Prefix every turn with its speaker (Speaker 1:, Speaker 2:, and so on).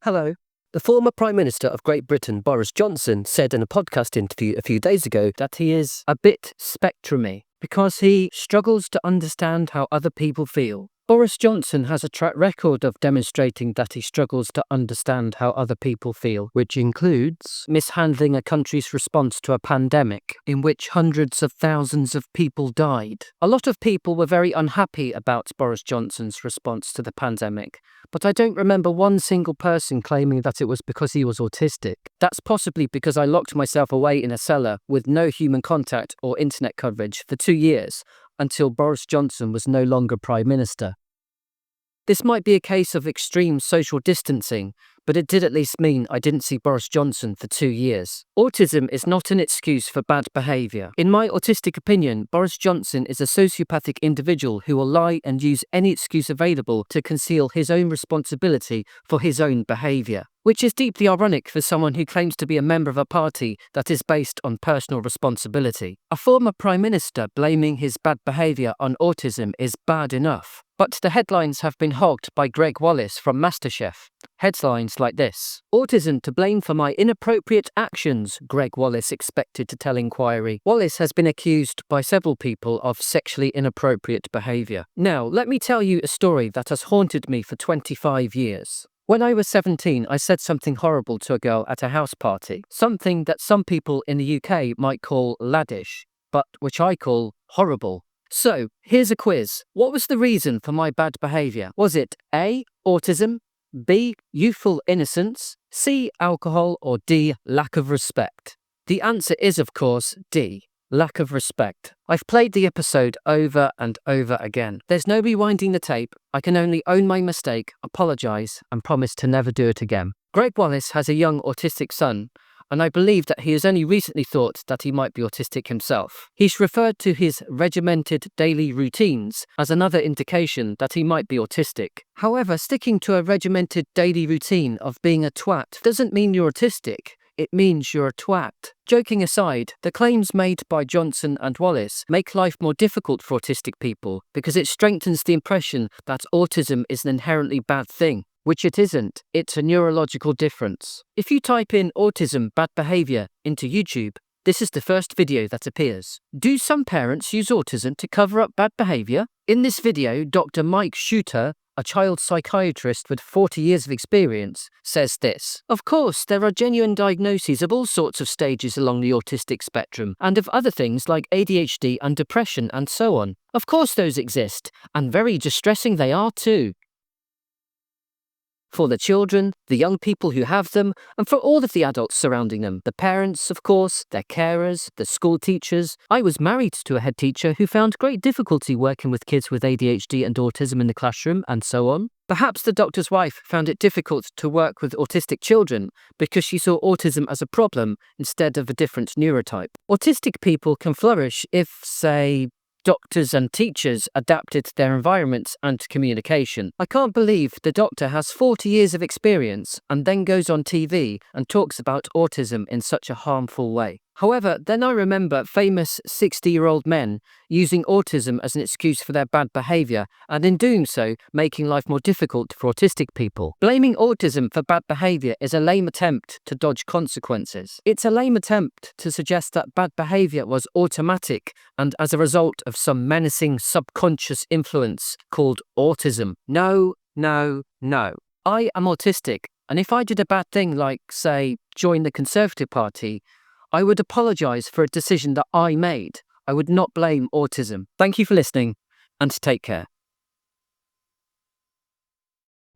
Speaker 1: Hello. The former Prime Minister of Great Britain, Boris Johnson, said in a podcast interview a few days ago that he is a bit spectrumy because he struggles to understand how other people feel. Boris Johnson has a track record of demonstrating that he struggles to understand how other people feel, which includes mishandling a country's response to a pandemic in which hundreds of thousands of people died. A lot of people were very unhappy about Boris Johnson's response to the pandemic, but I don't remember one single person claiming that it was because he was autistic. That's possibly because I locked myself away in a cellar with no human contact or internet coverage for 2 years, until Boris Johnson was no longer Prime Minister. This might be a case of extreme social distancing, but it did at least mean I didn't see Boris Johnson for 2 years. Autism is not an excuse for bad behaviour. In my autistic opinion, Boris Johnson is a sociopathic individual who will lie and use any excuse available to conceal his own responsibility for his own behaviour, which is deeply ironic for someone who claims to be a member of a party that is based on personal responsibility. A former Prime Minister blaming his bad behaviour on autism is bad enough. But the headlines have been hogged by Greg Wallace from MasterChef. Headlines like this: "Autism to blame for my inappropriate actions," Greg Wallace expected to tell Inquiry. Wallace has been accused by several people of sexually inappropriate behaviour. Now, let me tell you a story that has haunted me for 25 years. When I was 17, I said something horrible to a girl at a house party. Something that some people in the UK might call laddish, but which I call horrible. So, here's a quiz. What was the reason for my bad behaviour? Was it A, autism, B, youthful innocence, C, alcohol, or D, lack of respect? The answer is, of course, D, lack of respect. I've played the episode over and over again. There's no rewinding the tape. I can only own my mistake, apologise, and promise to never do it again. Greg Wallace has a young autistic son, and I believe that he has only recently thought that he might be autistic himself. He's referred to his regimented daily routines as another indication that he might be autistic. However, sticking to a regimented daily routine of being a twat doesn't mean you're autistic. It means you're a twat. Joking aside, the claims made by Johnson and Wallace make life more difficult for autistic people because it strengthens the impression that autism is an inherently bad thing, which it isn't. It's a neurological difference. If you type in autism bad behaviour into YouTube, this is the first video that appears. Do some parents use autism to cover up bad behaviour? In this video, Dr. Mike Shooter, a child psychiatrist with 40 years of experience, says this: "Of course, there are genuine diagnoses of all sorts of stages along the autistic spectrum, and of other things like ADHD and depression and so on. Of course those exist, and very distressing they are too. For the children, the young people who have them, and for all of the adults surrounding them. The parents, of course, their carers, the school teachers. I was married to a head teacher who found great difficulty working with kids with ADHD and autism in the classroom, and so on. Perhaps the doctor's wife found it difficult to work with autistic children because she saw autism as a problem instead of a different neurotype. Autistic people can flourish if, say, doctors and teachers adapted their environments and communication. I can't believe the doctor has 40 years of experience and then goes on TV and talks about autism in such a harmful way. However, then I remember famous 60-year-old men using autism as an excuse for their bad behaviour, and in doing so, making life more difficult for autistic people. Blaming autism for bad behaviour is a lame attempt to dodge consequences. It's a lame attempt to suggest that bad behaviour was automatic and as a result of some menacing subconscious influence called autism. No, no, no. I am autistic, and if I did a bad thing like, say, join the Conservative Party, I would apologise for a decision that I made. I would not blame autism. Thank you for listening, and take care.